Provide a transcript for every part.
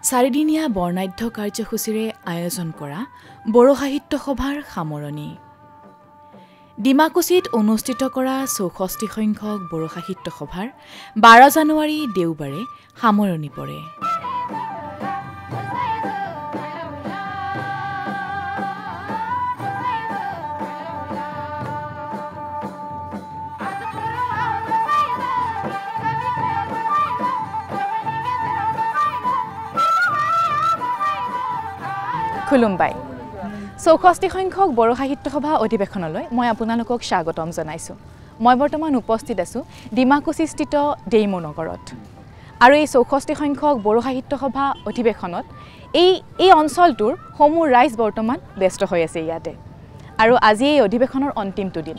চাৰিদিনীয়া বৰ্ণাঢ্য কাৰ্যসূচীৰে আয়োজন কৰা বড়ো সাহিত্য সভাৰ সামৰণি ডিমাকুছিত অনুষ্ঠিত কৰা ৬৪ সংখ্যক বড়ো সাহিত্য সভাৰ ১২ জানুৱাৰী দেওবাৰে সামৰণি পৰে। খুলুমবাই ৬৪ সংখ্যক বড়ো সাহিত্য সভা অধিৱেশনলৈ মই আপোনালোকক স্বাগতম জনাইছোঁ। মই বৰ্তমান উপস্থিত আছোঁ ডিমাকুছিস্থিত ডেইমো নগৰত আৰু এই ৬৪ সংখ্যক বড়ো সাহিত্য সভা অধিৱেশনত এই অঞ্চলটোৰ সমূহ ৰাইজ বৰ্তমান ব্যস্ত হৈ আছে ইয়াতে আৰু আজি এই অধিৱেশনৰ অন্তিমটো দিন।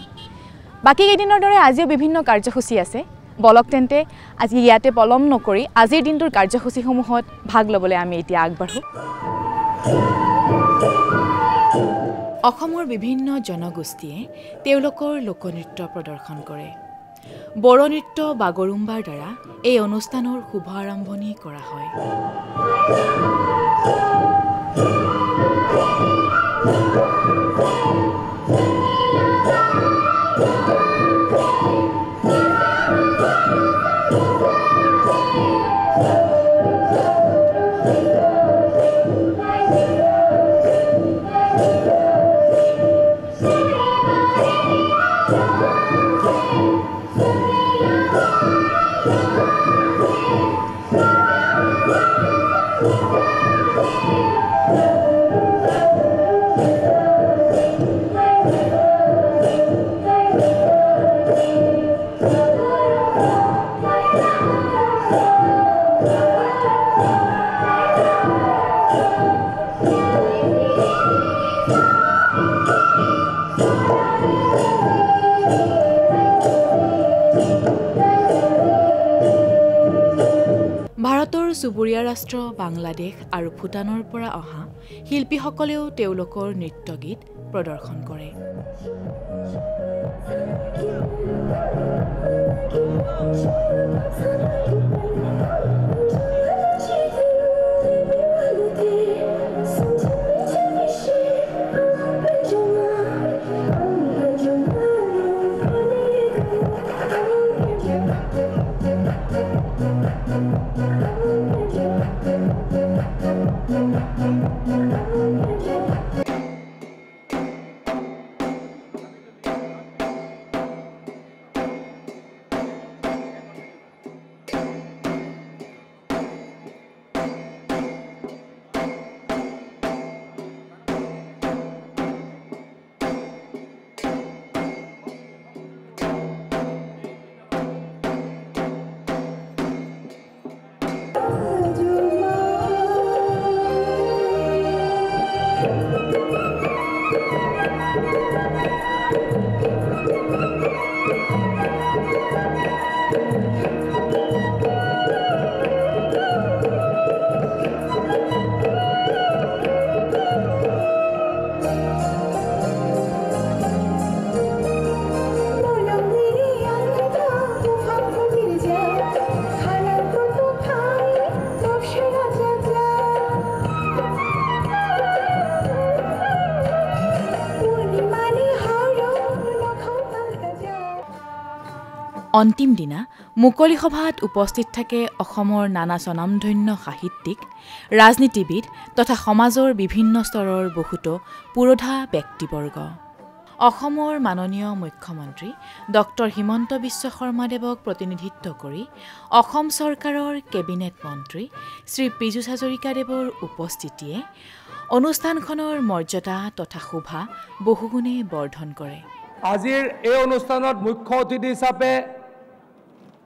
বাকী কেইদিনৰ দৰে আজিও বিভিন্ন কাৰ্যসূচী আছে। বলক তেন্তে আজি ইয়াতে পলম নকৰি আজিৰ দিনটোৰ কাৰ্যসূচীসমূহত ভাগ ল'বলৈ আমি এতিয়া আগবাঢ়োঁ। অসমৰ বিভিন্ন জনগোষ্ঠীয়ে তেওঁলোকৰ লোকনৃত্য প্ৰদৰ্শন কৰে। বড়ো নৃত্য বাগৰুম্বাৰ দ্বাৰা এই অনুষ্ঠানৰ শুভ আৰম্ভণি কৰা হয়। ভাৰতৰ চুবুৰীয়া ৰাষ্ট্ৰ বাংলাদেশ আৰু ভূটানৰ পৰা অহা শিল্পীসকলেও তেওঁলোকৰ নৃত্য গীত প্ৰদৰ্শন কৰে। অন্তিম দিনা মুকলি সভাত উপস্থিত থাকে অসমৰ নানা স্বনামধন্য সাহিত্যিক, ৰাজনীতিবিদ তথা সমাজৰ বিভিন্ন স্তৰৰ বহুতো পুৰোধা ব্যক্তিবৰ্গ। অসমৰ মাননীয় মুখ্যমন্ত্ৰী ডক্টৰ হিমন্ত বিশ্ব শৰ্মাদেৱক প্ৰতিনিধিত্ব কৰি অসম চৰকাৰৰ কেবিনেট মন্ত্ৰী শ্ৰী পীযুষ হাজৰিকাদেৱৰ উপস্থিতিয়ে অনুষ্ঠানখনৰ মৰ্যাদা তথা শোভা বহুগুণে বৰ্ধন কৰে। আজিৰ এই অনুষ্ঠানত মুখ্য অতিথি হিচাপে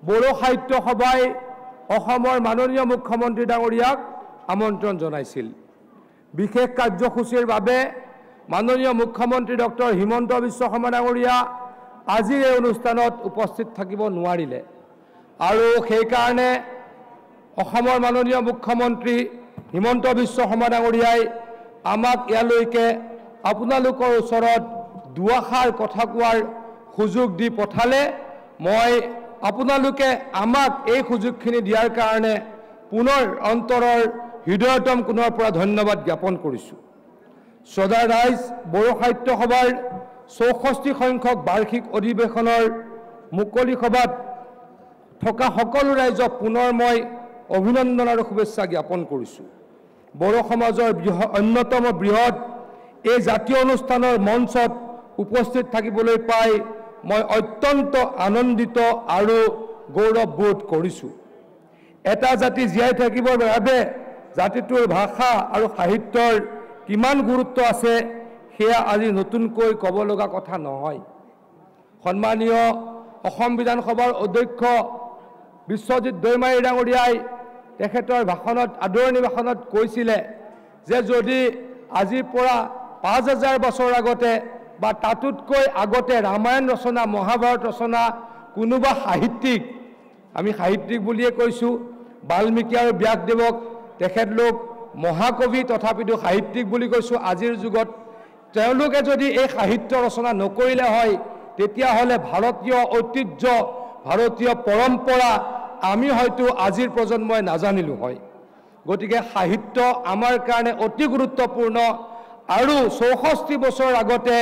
বড়ো সাহিত্য সভাই অসমৰ মাননীয় মুখ্যমন্ত্ৰী ডাঙৰীয়াক আমন্ত্ৰণ জনাইছিল। বিশেষ কাৰ্যসূচীৰ বাবে মাননীয় মুখ্যমন্ত্ৰী ডক্টৰ হিমন্ত বিশ্ব শৰ্মা ডাঙৰীয়া আজিৰ এই অনুষ্ঠানত উপস্থিত থাকিব নোৱাৰিলে আৰু সেইকাৰণে অসমৰ মাননীয় মুখ্যমন্ত্ৰী হিমন্ত বিশ্ব শৰ্মা ডাঙৰীয়াই আমাক ইয়ালৈকে আপোনালোকৰ ওচৰত দুআষাৰ কথা কোৱাৰ সুযোগ দি পঠালে। মই আপোনালোকে আমাক এই সুযোগখিনি দিয়াৰ কাৰণে পুনৰ অন্তৰৰ হৃদয়তম কোণৰ পৰা ধন্যবাদ জ্ঞাপন কৰিছোঁ। শ্ৰদ্ধাৰ ৰাইজ, বড়ো সাহিত্য সভাৰ 64 সংখ্যক বাৰ্ষিক অধিৱেশনৰ মুকলি সভাত থকা সকলো ৰাইজক পুনৰ মই অভিনন্দন আৰু শুভেচ্ছা জ্ঞাপন কৰিছোঁ। বড়ো সমাজৰ অন্যতম বৃহৎ এই জাতীয় অনুষ্ঠানৰ মঞ্চত উপস্থিত থাকিবলৈ পাই মই অত্যন্ত আনন্দিত আৰু গৌৰৱবোধ কৰিছোঁ। এটা জাতি জীয়াই থাকিবৰ বাবে জাতিটোৰ ভাষা আৰু সাহিত্যৰ কিমান গুৰুত্ব আছে সেয়া আজি নতুনকৈ ক'ব লগা কথা নহয়। সন্মানীয় অসম বিধানসভাৰ অধ্যক্ষ বিশ্বজিৎ দৈমাৰী ডাঙৰীয়াই তেখেতৰ ভাষণত আদৰণি ভাষণত কৈছিলে যে যদি আজিৰ পৰা 5000 বছৰ আগতে বা তাতোতকৈ আগতে ৰামায়ণ ৰচনা, মহাভাৰত ৰচনা কোনোবা সাহিত্যিক, আমি সাহিত্যিক বুলিয়ে কৈছোঁ, বাল্মীকি আৰু ব্যাসদেৱক তেখেতলোক মহাকবি তথাপিতো সাহিত্যিক বুলি কৈছোঁ আজিৰ যুগত, তেওঁলোকে যদি এই সাহিত্য ৰচনা নকৰিলে হয় তেতিয়াহ'লে ভাৰতীয় ঐতিহ্য, ভাৰতীয় পৰম্পৰা আমি হয়তো আজিৰ প্ৰজন্মই নাজানিলোঁ হয়। গতিকে সাহিত্য আমাৰ কাৰণে অতি গুৰুত্বপূৰ্ণ আৰু 64 বছৰ আগতে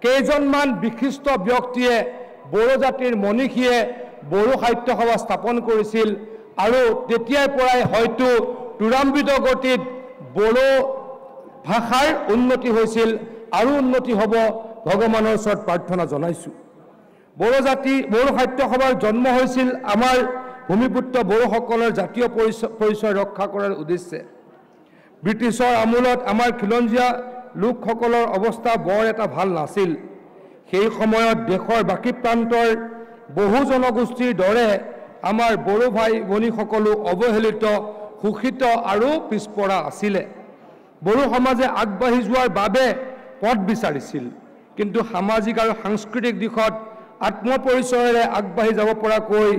কেইজনমান বিশিষ্ট ব্যক্তিয়ে বড়ো জাতিৰ মনীষীয়ে বড়ো সাহিত্য সভা স্থাপন কৰিছিল আৰু তেতিয়াৰ পৰাই হয়তো ত্বৰান্বিত গতিত বড়ো ভাষাৰ উন্নতি হৈছিল আৰু উন্নতি হ'ব ভগৱানৰ ওচৰত প্ৰাৰ্থনা জনাইছোঁ। বড়ো সাহিত্য সভাৰ জন্ম হৈছিল আমাৰ ভূমিপুত্ৰ বড়োসকলৰ জাতীয় পৰিচয় ৰক্ষা কৰাৰ উদ্দেশ্যে। ব্ৰিটিছৰ আমোলত আমাৰ খিলঞ্জীয়া লোকসকলৰ অৱস্থা বৰ এটা ভাল নাছিল। সেই সময়ত দেশৰ বাকী প্ৰান্তৰ বহু জনগোষ্ঠীৰ দৰে আমাৰ বড়ো ভাই ভনীসকলো অৱহেলিত, শোষিত আৰু পিছপৰা আছিলে। বড়ো সমাজে আগবাঢ়ি যোৱাৰ বাবে পথ বিচাৰিছিল, কিন্তু সামাজিক আৰু সাংস্কৃতিক দিশত আত্মপৰিচয়েৰে আগবাঢ়ি যাব পৰাকৈ,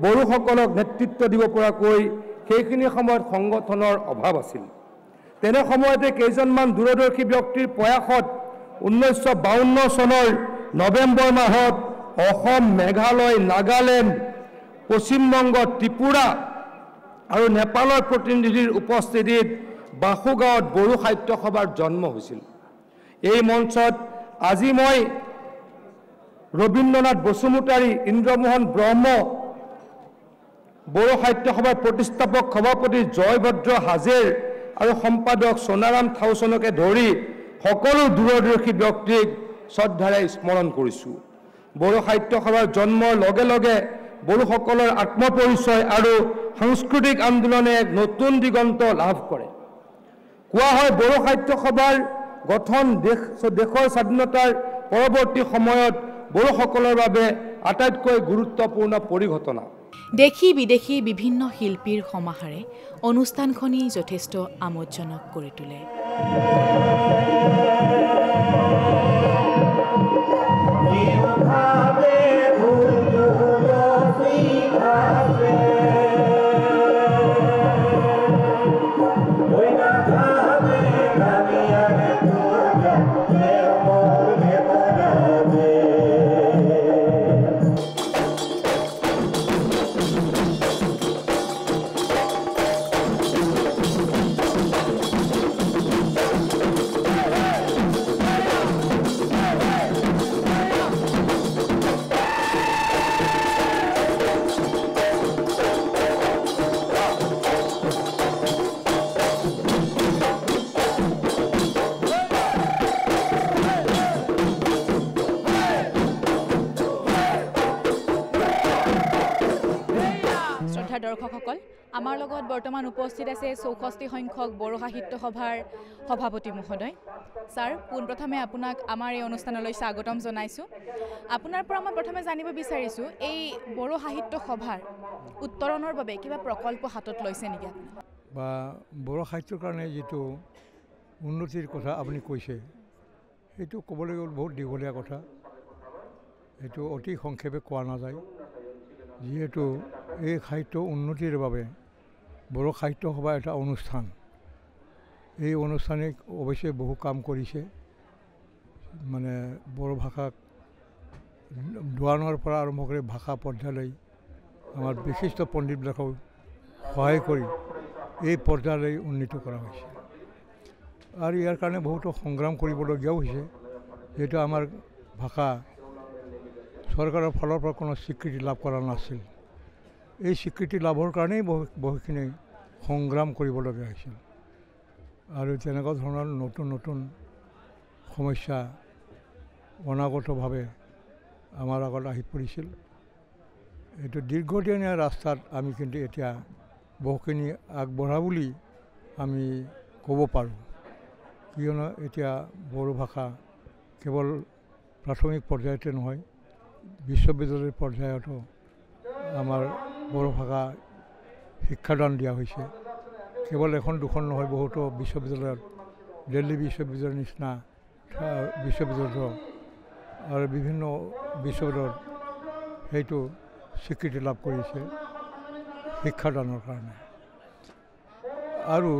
বড়োসকলক নেতৃত্ব দিব পৰাকৈ সেইখিনি সময়ত সংগঠনৰ অভাৱ আছিল। তেনে সময়তে কেইজনমান দূৰদৰ্শী ব্যক্তিৰ প্ৰয়াসত 1952 চনৰ নৱেম্বৰ মাহত অসম, মেঘালয়, নাগালেণ্ড, পশ্চিমবংগ, ত্ৰিপুৰা আৰু নেপালৰ প্ৰতিনিধিৰ উপস্থিতিত বাসুগাঁৱত বড়ো সাহিত্য সভাৰ জন্ম হৈছিল। এই মঞ্চত আজি মই ৰবীন্দ্ৰনাথ বসুমতাৰী, ইন্দ্ৰমোহন ব্ৰহ্ম, বড়ো সাহিত্য সভাৰ প্ৰতিষ্ঠাপক সভাপতি জয়ভদ্ৰ হাজেৰ আৰু সম্পাদক সোণাৰাম থাউচনকে ধৰি সকলো দূৰদৰ্শী ব্যক্তিক শ্ৰদ্ধাৰে স্মৰণ কৰিছোঁ। বড়ো সাহিত্য সভাৰ জন্মৰ লগে লগে বড়োসকলৰ আত্মপৰিচয় আৰু সাংস্কৃতিক আন্দোলনে এক নতুন দিগন্ত লাভ কৰে। কোৱা হয় বড়ো সাহিত্য সভাৰ গঠন দেশৰ স্বাধীনতাৰ পৰৱৰ্তী সময়ত বড়োসকলৰ বাবে আটাইতকৈ গুৰুত্বপূৰ্ণ পৰিঘটনা। দেশী বিদেশী বিভিন্ন শিল্পীৰ সমাহাৰে অনুষ্ঠানখনি যথেষ্ট আমোদজনক কৰি তোলে। দৰ্শকসকল, আমাৰ লগত বৰ্তমান উপস্থিত আছে 64 সংখ্যক বড়ো সাহিত্য সভাৰ সভাপতি মহোদয়। ছাৰ, পোনপ্ৰথমে আপোনাক আমাৰ এই অনুষ্ঠানলৈ স্বাগতম জনাইছোঁ। আপোনাৰ পৰা মই প্ৰথমে জানিব বিচাৰিছোঁ, এই বড়ো সাহিত্য সভাৰ উত্তৰণৰ বাবে কিবা প্ৰকল্প হাতত লৈছে নেকি আপুনি? বা বড়ো সাহিত্যৰ কাৰণে যিটো উন্নতিৰ কথা আপুনি কৈছে, সেইটো ক'বলৈ গ'লে বহুত দীঘলীয়া কথা, সেইটো অতি সংক্ষেপে কোৱা নাযায়। যিহেতু এই সাহিত্য উন্নতিৰ বাবে বড়ো সাহিত্য সভা এটা অনুষ্ঠান, এই অনুষ্ঠানে অৱশ্যে বহু কাম কৰিছে। মানে বড়ো ভাষাক দোৱানৰ পৰা আৰম্ভ কৰি ভাষা পৰ্যায়লৈ আমাৰ বিশিষ্ট পণ্ডিতবিলাকক সহায় কৰি এই পৰ্যায়লৈ উন্নীত কৰা হৈছে আৰু ইয়াৰ কাৰণে বহুতো সংগ্ৰাম কৰিবলগীয়াও হৈছে যেটো আমাৰ ভাষা চৰকাৰৰ ফালৰ পৰা কোনো স্বীকৃতি লাভ কৰা নাছিল এই স্বীকৃতি লাভৰ কাৰণেই বহুখিনি সংগ্ৰাম কৰিবলগীয়া হৈছিল আৰু তেনেকুৱা ধৰণৰ নতুন নতুন সমস্যা অনাগতভাৱে আমাৰ আগত আহি পৰিছিল এইটো দীৰ্ঘদিনীয়া ৰাস্তাত আমি কিন্তু এতিয়া বহুখিনি আগবঢ়া বুলি আমি ক'ব পাৰোঁ কিয়নো এতিয়া বড়ো ভাষা কেৱল প্ৰাথমিক পৰ্যায়তে নহয় বিশ্ববিদ্যালয়ৰ পৰ্যায়তো আমাৰ বড়ো ভাষা শিক্ষাদান দিয়া হৈছে কেৱল এখন দুখন নহয় বহুতো বিশ্ববিদ্যালয়ত দিল্লী বিশ্ববিদ্যালয়ৰ নিচিনা বিশ্ববিদ্যালয়ত আৰু বিভিন্ন বিশ্ববিদ্যালয়ত সেইটো স্বীকৃতি লাভ কৰিছে শিক্ষাদানৰ কাৰণে আৰু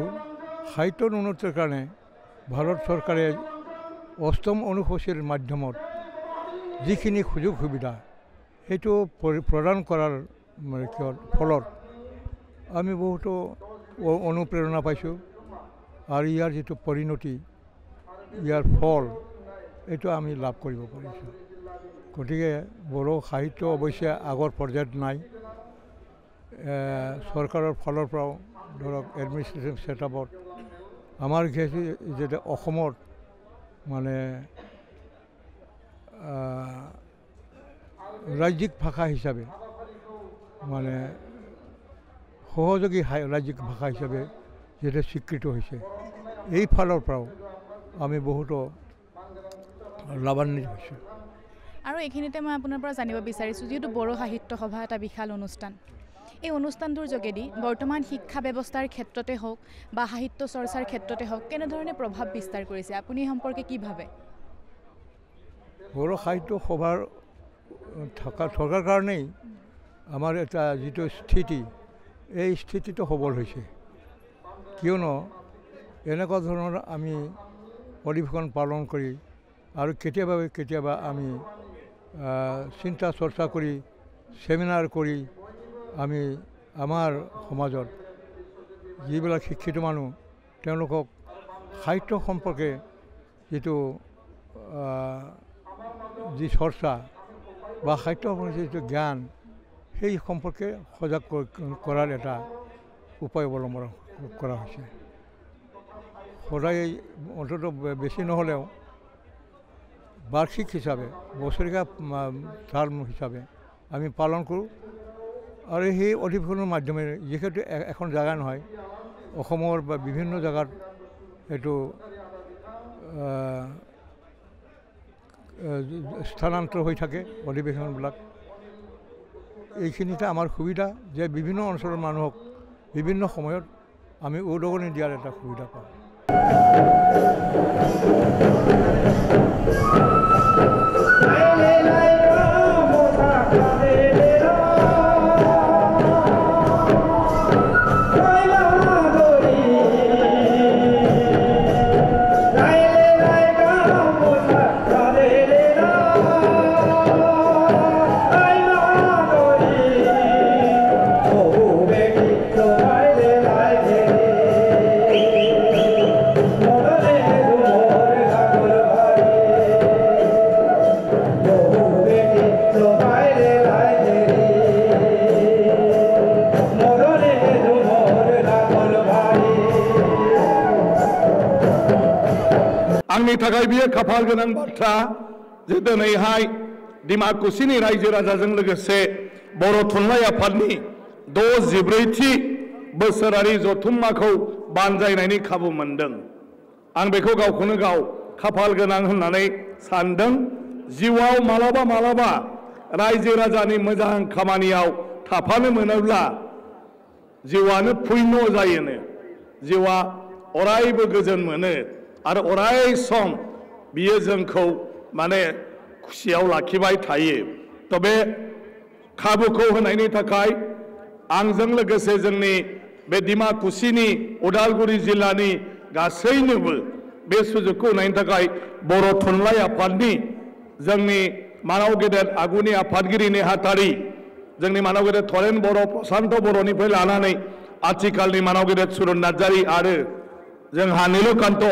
সাহিত্যৰ উন্নতিৰ কাৰণে ভাৰত চৰকাৰে অষ্টম অনুসূচীৰ মাধ্যমত যিখিনি সুযোগ সুবিধা সেইটো প্ৰদান কৰাৰ ফলত আমি বহুতো অনুপ্ৰেৰণা পাইছোঁ আৰু ইয়াৰ যিটো পৰিণতি ইয়াৰ ফল এইটো আমি লাভ কৰিব পাৰিছোঁ গতিকে বড়ো সাহিত্য অৱশ্যে আগৰ পৰ্যায়ত নাই চৰকাৰৰ ফালৰ পৰাও ধৰক এডমিনিষ্ট্ৰেটিভ ছেটআপত আমাৰ যেতিয়া অসমত মানে ৰাজ্যিক ভাষা হিচাপে মানে সহযোগী ৰাজ্যিক ভাষা হিচাপে যেতিয়া স্বীকৃত হৈছে এই ফালৰ পৰাও আমি বহুতো লাভান্বিত হৈছোঁ আৰু এইখিনিতে মই আপোনাৰ পৰা জানিব বিচাৰিছোঁ যিহেতু বড়ো সাহিত্য সভা এটা বিশাল অনুষ্ঠান এই অনুষ্ঠানটোৰ যোগেদি বৰ্তমান শিক্ষা ব্যৱস্থাৰ ক্ষেত্ৰতে হওক বা সাহিত্য চৰ্চাৰ ক্ষেত্ৰতে হওক কেনেধৰণে প্ৰভাৱ বিস্তাৰ কৰিছে আপুনি সম্পৰ্কে কি ভাবে বড়ো সাহিত্য সভাৰ থকাৰ কাৰণেই আমাৰ এটা যিটো স্থিতি এই স্থিতিটো সবল হৈছে কিয়নো এনেকুৱা ধৰণৰ আমি অধিৱেশন পালন কৰি আৰু কেতিয়াবা আমি চিন্তা চৰ্চা কৰি সেমিনাৰ কৰি আমি আমাৰ সমাজত যিবিলাক শিক্ষিত মানুহ তেওঁলোকক সাহিত্য সম্পৰ্কে যিটো যি চৰ্চা বা সাহিত্য সম্পৰ্কে যিটো জ্ঞান সেই সম্পৰ্কে সজাগ কৰাৰ এটা উপায় অৱলম্বন কৰা হৈছে সদায় অন্ততঃ বেছি নহ'লেও বাৰ্ষিক হিচাপে বছৰীয়া টাৰ্ম হিচাপে আমি পালন কৰোঁ আৰু সেই অধিৱেশনৰ মাধ্যমেৰে যিহেতু এখন জেগা নহয় অসমৰ বা বিভিন্ন জেগাত এইটো স্থানান্তৰ হৈ থাকে অধিৱেশনবিলাক এইখিনিতে আমাৰ সুবিধা যে বিভিন্ন অঞ্চলৰ মানুহক বিভিন্ন সময়ত আমি উদগনি দিয়াৰ এটা সুবিধা পাওঁ आंनि थाखाय बियो खाफाल गोनां बाथ्रा जे दिनैहाय डिमाकुसिनि रायजो राजाजों लोगोसे बर' थुनलाइ आफादनि 64थि बोसोरारि जथुम्माखौ बानजायनायनि खाबु मोनदों आं बेखौ गावखौनो गाव खाफाल गोनां होननानै सानदों जिउआव मालाबा रायजो राजानि मोजां खामानियाव थाफानो मोनोब्ला जिउआनो पुण्य जायोनो जिउआ अरायबो गोजोन मोनो आरो अराय सम बियो जोंखौ माने खुसियाव लाखिबाय थायो तो बे खाबुखौ होनायनि थाखाय आंजों लोगोसे जोंनि बे डिमाकुसिनि उदालगुरि जिल्लानि गासैनोबो बे सुजुगखौ होनायनि थाखाय बर' थुनलाइ आफादनि जोंनि मानाव गेदेर आगुनि आफादगिरि नेहाथारि जोंनि मानाव गेदेर थरेन बर' प्रशान्त बर'निफ्राय लानानै आथिखालनि मानाव गेदेर सुरन नार्जारि आरो जोंहा नीलकान्त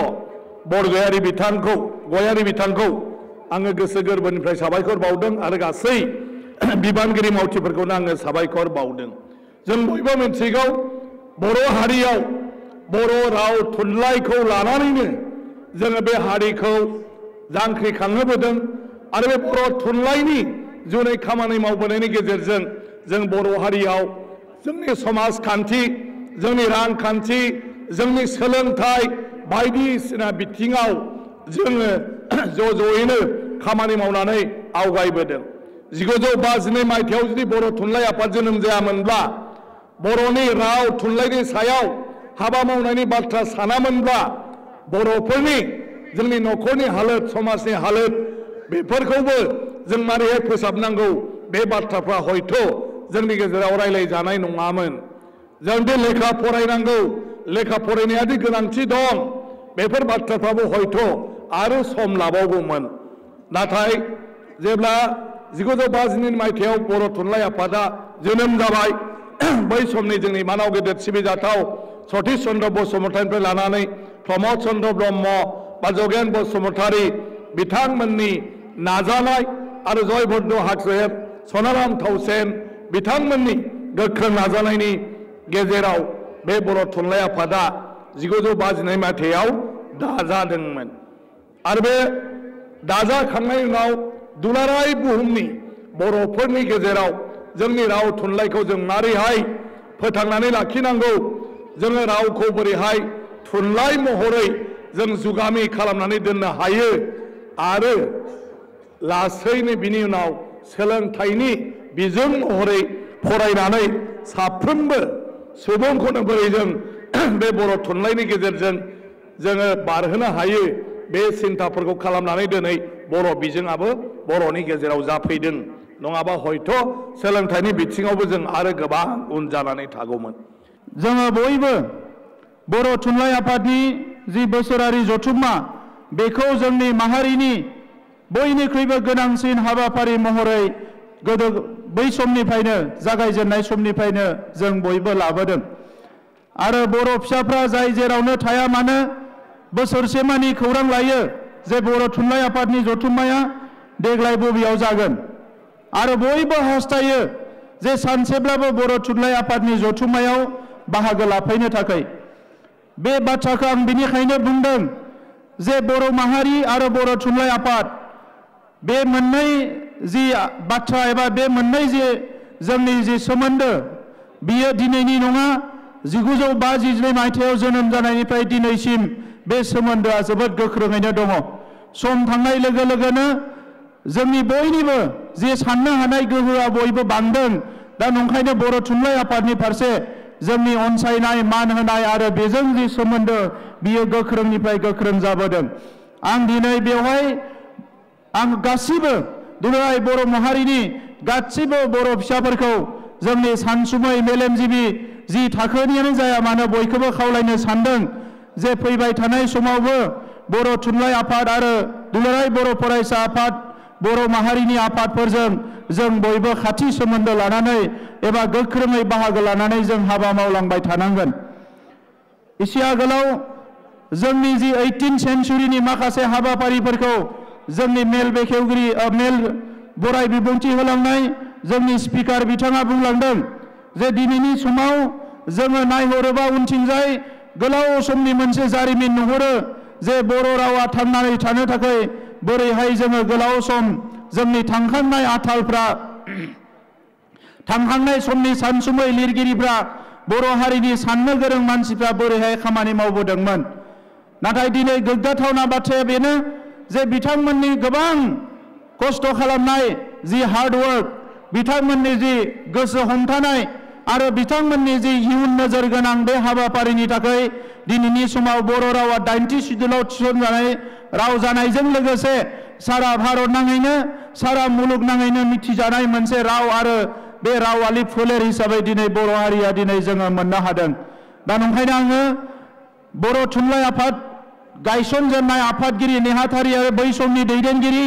बरगयारि बिथांखौ आङो गोसो गोरबोनिफ्राय साबायखर बावदों आरो गासै बिबानगिरि मावथिफोरखौनो आङो साबायखर बावदों। जों बयबो मिथिगौ बर' हारियाव बर' राव थुनलाइखौ लानानैनो जोङो बे हारिखौ जांख्रिखांहोबोदों आरो बे बर' थुनलाइनि जुनै खामानि मावबोनायनि गेजेरजों जों बर' हारियाव जोंनि समाजखान्थि जोंनि रांखान्थि जोंनि सोलोंथाइ बायदिसिना बिथिङाव जोङो ज'यैनो खामानि मावनानै आवगायबोदों। 1952 मायथाइयाव जुदि बर' थुनलाइ आफाद जोनोम जायामोनब्ला बर'नि राव थुनलाइनि सायाव हाबा मावनायनि बाथ्रा सानामोनब्ला बर'फोरनि जोंनि न'खरनि हालोद समाजनि हालोद बेफोरखौबो जों मारैहाय फोसाबनांगौ बे बाथ्राफ्रा हयथ' जोंनि गेजेराव रायलायजानाय नङामोन। जों बे लेखा फरायनांगौ लेखा फरायनायादि गोनांथि दं बेफोर बाथ्राफ्राबो हयथ' आरो सम लाबावगौमोन। नाथाय जेब्ला 1952 मायथाइयाव बर' थुनलाइ आफादा जोनोम जाबाय बै समनि जोंनि मानाव गेदेर सिबिजाथाव सतीश चन्द्र बसुमतारिनिफ्राय लानानै प्रमद चन्द्र ब्रह्म बा जगेन बसुमतारी बिथांमोननि नाजानाय आरो जयभद्र हागजेर सनाराम थाउसेन बिथांमोननि गोख्रों नाजानायनि गेजेराव बे बर' थुनलाइ आफादा 1952 मायथाइयाव दाजादोंमोन आरो बे दाजाखांनायनि उनाव दुलाराय बुहुमनि बर'फोरनि गेजेराव जोंनि राव थुनलाइखौ जों मारैहाय फोथांनानै लाखिनांगौ जोङो रावखौ बोरैहाय थुनलाइ महरै जों जुगामि खालामनानै दोननो हायो आरो लासैनो बिनि उनाव सोलोंथाइनि बिजों महरै फरायनानै साफ्रोमबो सुबुंखौनो बोरै जों बे बर' थुनलाइनि गेजेरजों जोङो बारहोनो हायो बे सिन्थाफोरखौ खालामनानै दिनै बर' बिजोंआबो बर'नि गेजेराव जाफैदों। नङाबा हयथ' सोलोंथाइनि बिथिङावबो जों आरो गोबां उन जानानै थागौमोन। जोङो बयबो बर' थुनलाइ आफादनि जि बोसोरारि जथुम्मा बेखौ जोंनि माहारिनि बयनिख्रुइबो गोनांसिन हाबाफारि महरै गोदो बै समनिफ्रायनो जागायजेननाय समनिफ्रायनो जों बयबो लाबोदों आरो बर' फिसाफ्रा जाय जेरावनो थाया मानो बोसोरसेमानि खौरां लायो जे बर' थुनलाइ आफादनि जथुम्माया देग्लाय बबेयाव जागोन आरो बयबो हास्थायो जे सानसेब्लाबो बर' थुनलाइ आफादनि जथुम्मायाव बाहागो लाफैनो थाखाय। बे बाथ्राखौ आं बेनिखायनो बुंदों जे बर' माहारि आरो बर' थुनलाइ आफाद बे मोननै जि बाथ्रा एबा बे मोननै जि जोंनि जि सोमोन्दो बियो दिनैनि नङा 1952 मायथाइयाव जोनोम जानायनिफ्राय दिनैसिम बे सोमोन्दोआ जोबोद गोख्रोङैनो दङ। सम थांनाय लोगो लोगोनो जोंनि बयनिबो जे साननो हानाय गोहोआ बयबो बांदों। दा नंखायनो बर' थुनलाइ आफादनि फारसे जोंनि अनसायनाय मान होनाय आरो बेजों जि सोमोन्दो बियो गोख्रोंनिफ्राय गोख्रों जाबोदों। आं दिनै बेवहाय आं गासिबो दुलाराय बर' माहारिनि गासिबो बर' फिसाफोरखौ जोंनि सानसुमै मेलेमजिबि जि थाखोनियानो जाया मानो बयखौबो खावलायनो सानदों जे फैबाय थानाय समावबो बर' थुनलाइ आफाद आरो दुलाराय बर' फरायसा आफाद बर' माहारिनि आफादफोरजों जों बयबो खाथि सोमोन्दो लानानै एबा गोख्रोङै बाहागो लानानै जों हाबा मावलांबाय थानांगोन। एसे आगोलाव जोंनि जि 18th सेन्चुरिनि माखासे हाबाफारिफोरखौ जोंनि मेल बेखेवगिरि मेल बराय बिबुंथि होलांनाय जोंनि स्पिकार बिथाङा बुंलांदों जे दिनैनि समाव जोङो नायहरोबा उनथिंजाय गोलाव समनि मोनसे जारिमिन नुहुरो जे बर' रावा थांनानै थानो थाखाय बोरैहाय जोङो गोलाव सम जोंनि थांखांनाय आथालफ्रा थांखांनाय समनि सानसुमै लिरगिरिफ्रा बर' हारिनि साननो गोरों मानसिफ्रा बोरैहाय खामानि मावबोदोंमोन। नाथाय दिनै गोग्गाथावना बाथ्राया बेनो जे बिथांमोननि गोबां खस्थ' खालामनाय जि हार्डवर्क बिथांमोननि जि गोसो हमथानाय आरो बिथांमोननि जि इयुन नोजोर गोनां बे हाबाफारिनि थाखाय दिनैनि समाव बर' रावा 90 सिडुलाव थिसनजानाय राव जानायजों लोगोसे सारा भारत नाङैनो सारा मुलुगनाङैनो मिथिजानाय मोनसे राव आरो बे रावारि फोलेर हिसाबै दिनै बर' हारिया दिनै जोङो मोननो हादों। दा नंखायनो आङो बर' थुनलाइ आफाद गायसनजेननाय आफादगिरि नेहाथारि आरो बै समनि दैदेनगिरि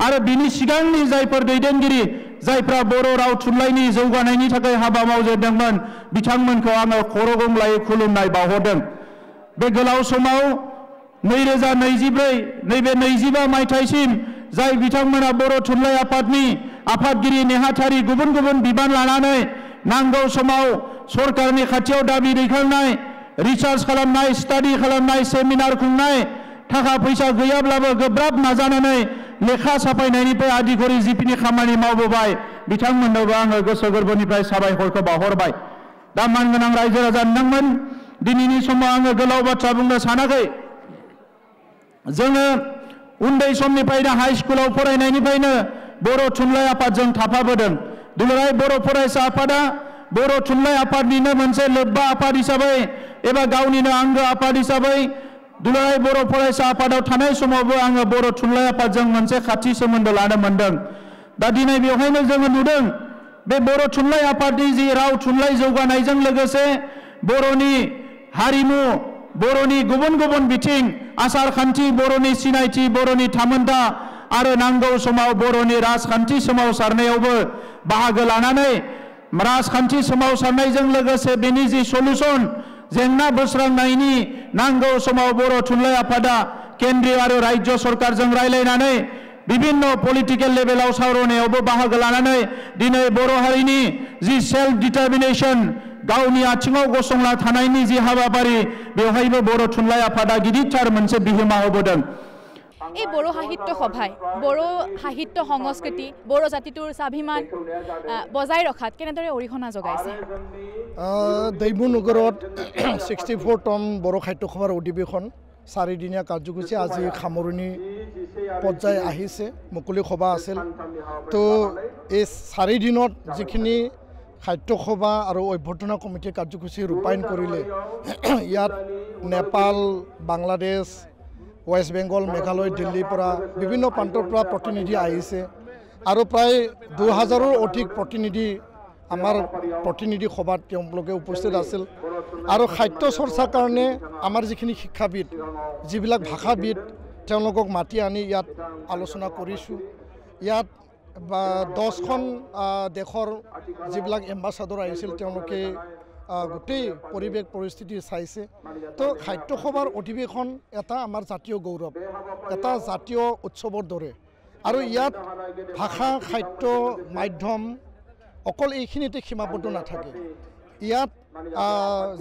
आरो बिनि सिगांनि जायफोर दैदेनगिरि जायफ्रा बर' राव थुनलाइनि जौगानायनि थाखाय हाबा मावजेनदोंमोन बिथांमोनखौ आङो खर' गंग्लायै खुलुमनाय बावहरदों। बे गोलाव समाव 2024 नैबे 25 मायथाइसिम जाय बिथांमोना बर' थुनलाइ आफादनि आफादगिरि नेहाथारि गुबुन गुबुन बिबान लानानै नांगौ समाव सरकारनि खाथियाव दाबि दैखांनाय, रिसार्च खालामनाय, स्टाडि खालामनाय, सेमिनार खुंनाय, थाखा फैसा गैयाब्लाबो गोब्राब नाजानानै लेखा साफायनायनिफ्राय आदि करि जिखिनि खामानि मावबोबाय बिथांमोननोबो आङो गोसो गोरबोनिफ्राय साबायखरखौ बावहरबाय। दा मानगोनां रायजो राजा नोंथांमोन, दिनैनि समाव आङो गोलाव बाथ्रा बुंनो सानाखै। जोङो उन्दै समनिफ्रायनो हाइ स्कुलाव फरायनायनिफ्रायनो बर' थुनलाइ आफादजों थाफाबोदों। दुलाराय बर' फरायसा आफादा बर' थुनलाइ आफादनिनो मोनसे लोब्बा आफाद हिसाबै एबा गावनिनो आंगो आफाद हिसाबै दुलाराय बर' फरायसा आफादाव थानाय समावबो आङो बर' थुनलाइ आफादजों मोनसे खाथि सोमोन्दो लानो मोनदों। दा दिनै बेवहायनो जोङो नुदों बे बर' थुनलाइ आफादनि जि राव थुनलाइ जौगानायजों लोगोसे बर'नि हारिमु, बर'नि गुबुन गुबुन बिथिं, आसार खान्थि, बर'नि सिनायथि, बर'नि थामोनथा आरो नांगौ समाव बर'नि राजखान्थि सोमावसारनायावबो बाहागो लानानै राजखान्थि सोमावसारनायजों लोगोसे बेनि जि सलुसन जेंना बोस्रांनायनि नांगौ समाव बर' थुनलाइ आफादा केन्द्रीय आरो राज्य सरकारजों रायलायनानै विभिन्न पलिटिकल लेभेलाव सावरायनायावबो बाहागो लानानै दिनै बर' हारिनि जि सेल्फ डिटारमिनेशन गावनि आथिङाव गसंना थानायनि जि हाबाफारि बेवहायबो बर' थुनलाइ आफादा गिदिरथार मोनसे बिहोमा होबोदों। এই বড়ো সাহিত্য সভাই বড়ো সাহিত্য সংস্কৃতি বড়ো জাতিটোৰ স্বাভিমান বজাই ৰখাত কেনেদৰে অৰিহণা যোগাইছে? दैमु नगरत 64তম বড়ো সাহিত্য সভাৰ অধিৱেশন 4 দিনীয়া কাৰ্যসূচী আজি সামৰণি পৰ্যায় আহিছে। মুকলি সভা আছিল। তো এই 4 দিনত যিখিনি সাহিত্য সভা আৰু অভ্যৰ্থনা কমিটিৰ কাৰ্যসূচী ৰূপায়ণ কৰিলে ইয়াত নেপাল, বাংলাদেশ, वेस्ट बेंगल, मेघालय, दिल्ली विभिन्न प्रांतर प्रतिनिधि आहिছে और प्राय 2000 अधिक प्रतिनिधि आमार प्रतिनिधि सभात उपस्थित आसिल और साहित्य चर्चार कारण आमार जिखिनि शिक्षाविद जिबिलाक भाषाविद तेनलोকক माति आनी इयात आलोचना करिछु। इयात 10খন देशर जिबिलाक एम्बासाडर आहिছিল तेनलोके गोटे परिवेश परिस्थिति चाइছে। तो साहित्य सभार अधिवेशन एटा आमार जातीय गौरव, एटा जातीय उत्सवर दरे और इयात भाषा साहित्य माध्यम अकल এইখিনিতে সীমাবদ্ধ नाथाके। इयात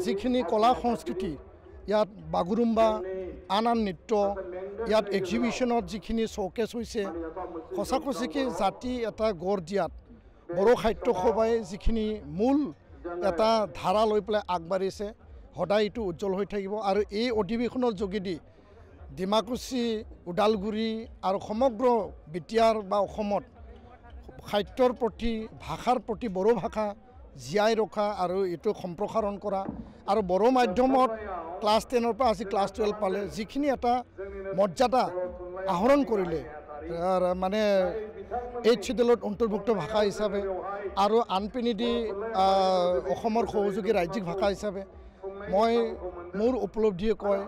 जिखिनि कला संस्कृति इयात बागुरुम्बा आन आन नृत्य इयात एक्जिबिशनत जिखिनि शोकेस होइছে सचाखचिके जाति एटा गढ़ दियात बड़ो साहित्य सभाय जिखिनि मूल এটা ধাৰা লৈ পেলাই আগবাঢ়িছে সদায় এইটো উজ্জ্বল হৈ থাকিব। আৰু এই অধিৱেশনৰ যোগেদি ডিমাকুচি, ওদালগুৰি আৰু সমগ্ৰ বিটিয়াৰ বা অসমত সাহিত্যৰ প্ৰতি ভাষাৰ প্ৰতি বড়ো ভাষা জীয়াই ৰখা আৰু এইটো সম্প্ৰসাৰণ কৰা আৰু বড়ো মাধ্যমত ক্লাছ 10ৰ পৰা আজি ক্লাছ 12 পালে যিখিনি এটা মৰ্যাদা আহৰণ কৰিলে মানে 8 শিডিউলত অন্তৰ্ভুক্ত ভাষা হিচাপে আৰু আনপিনিদি অসমৰ সহযোগী ৰাজ্যিক ভাষা হিচাপে মই মোৰ উপলব্ধিয়ে কয়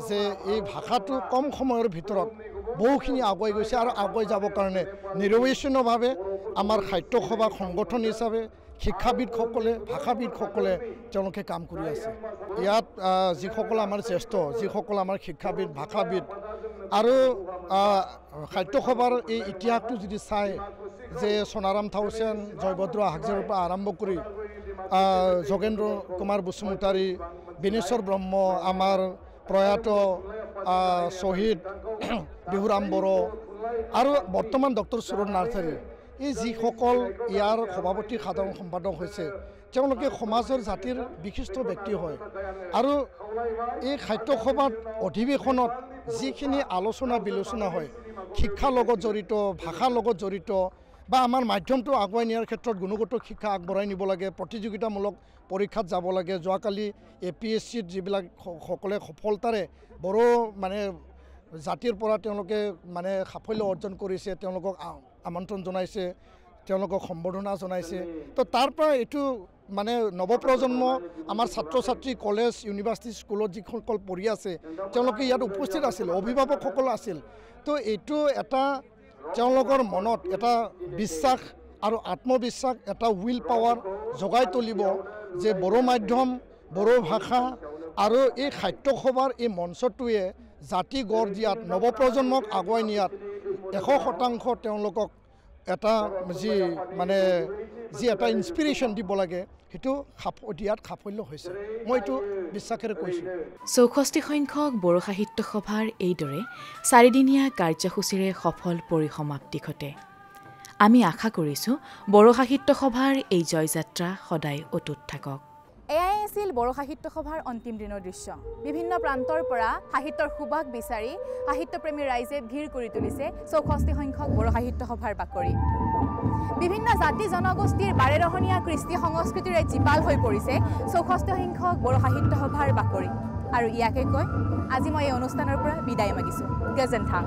যে এই ভাষাটো কম সময়ৰ ভিতৰত বহুখিনি আগুৱাই গৈছে আৰু আগুৱাই যাবৰ কাৰণে নিৰৱচ্ছিন্নভাৱে আমাৰ সাহিত্য সভা সংগঠন হিচাপে শিক্ষাবিদসকলে ভাষাবিদসকলে তেওঁলোকে কাম কৰি আছে। ইয়াত যিসকল আমাৰ জ্যেষ্ঠ, যিসকল আমাৰ শিক্ষাবিদ, ভাষাবিদ আৰু সাহিত্য সভাৰ এই ইতিহাসটো যদি চাই যে সোনাৰাম থাউচেন, জয়ভদ্ৰ হাজৰিকাৰ পৰা আৰম্ভ কৰি যোগেন্দ্ৰ কুমাৰ বসুমতাৰী, বিনেশ্বৰ ব্ৰহ্ম, আমাৰ প্ৰয়াত শহীদ বিহুৰাম বড়ো আৰু বৰ্তমান ডক্টৰ সুৰজ নাৰ্জাৰী এই যিসকল ইয়াৰ সভাপতি সাধাৰণ সম্পাদক হৈছে তেওঁলোকে সমাজৰ জাতিৰ বিশিষ্ট ব্যক্তি হয়। আৰু এই সাহিত্য সভাত অধিৱেশনত যিখিনি আলোচনা বিলোচনা হয় শিক্ষাৰ লগত জড়িত, ভাষাৰ লগত জড়িত বা আমাৰ মাধ্যমটো আগুৱাই নিয়াৰ ক্ষেত্ৰত গুণগত শিক্ষা আগবঢ়াই নিব লাগে, প্ৰতিযোগিতামূলক পৰীক্ষাত যাব লাগে। যোৱাকালি APSCত যিবিলাক সকলে সফলতাৰে বড়ো মানে জাতিৰ পৰা তেওঁলোকে মানে সাফল্য অৰ্জন কৰিছে তেওঁলোকক আমন্ত্ৰণ জনাইছে, তেওঁলোকক সম্বৰ্ধনা জনাইছে। তো তাৰ পৰা এইটো মানে নৱপ্ৰজন্ম আমাৰ ছাত্ৰ ছাত্ৰী কলেজ ইউনিভাৰ্চিটি স্কুলত যিসকল পঢ়ি আছে তেওঁলোকে ইয়াত উপস্থিত আছিল, অভিভাৱকসকল আছিল। তো এইটো এটা তেওঁলোকৰ মনত এটা বিশ্বাস আৰু আত্মবিশ্বাস এটা উইল পাৱাৰ জগাই তুলিব যে বড়ো মাধ্যম বড়ো ভাষা আৰু এই সাহিত্য সভাৰ এই মঞ্চটোৱে জাতি গঢ় দিয়াত নৱপ্ৰজন্মক আগুৱাই নিয়াত 100% তেওঁলোকক এটা যি এটা ইনস্পিৰেশ্যন দিব লাগে সেইটো দিয়াত সাফল্য হৈছে মই এইটো বিশ্বাসেৰে কৈছোঁ 64 সংখ্যক বড়ো সাহিত্য সভাৰ এইদৰে 4দিনীয়া কাৰ্যসূচীৰে সফল পৰিসমাপ্তি ঘটে আমি আশা কৰিছোঁ বড়ো সাহিত্য সভাৰ এই জয়যাত্ৰা সদায় অটুট থাকক এয়াই আছিল বড়ো সাহিত্য সভাৰ অন্তিম দিনৰ দৃশ্য বিভিন্ন প্ৰান্তৰ পৰা সাহিত্যৰ সুবাস বিচাৰি সাহিত্যপ্ৰেমী ৰাইজে ভিৰ কৰি তুলিছে 64 সংখ্যক বড়ো সাহিত্য সভাৰ বাকৰি বিভিন্ন জাতি জনগোষ্ঠীৰ বাৰেৰহণীয়া কৃষ্টি সংস্কৃতিৰে জীপাল হৈ পৰিছে 64 সংখ্যক বড়ো সাহিত্য সভাৰ বাকৰি আৰু ইয়াকে কৈ আজি মই এই অনুষ্ঠানৰ পৰা বিদায় মাগিছোঁ গজেন থাং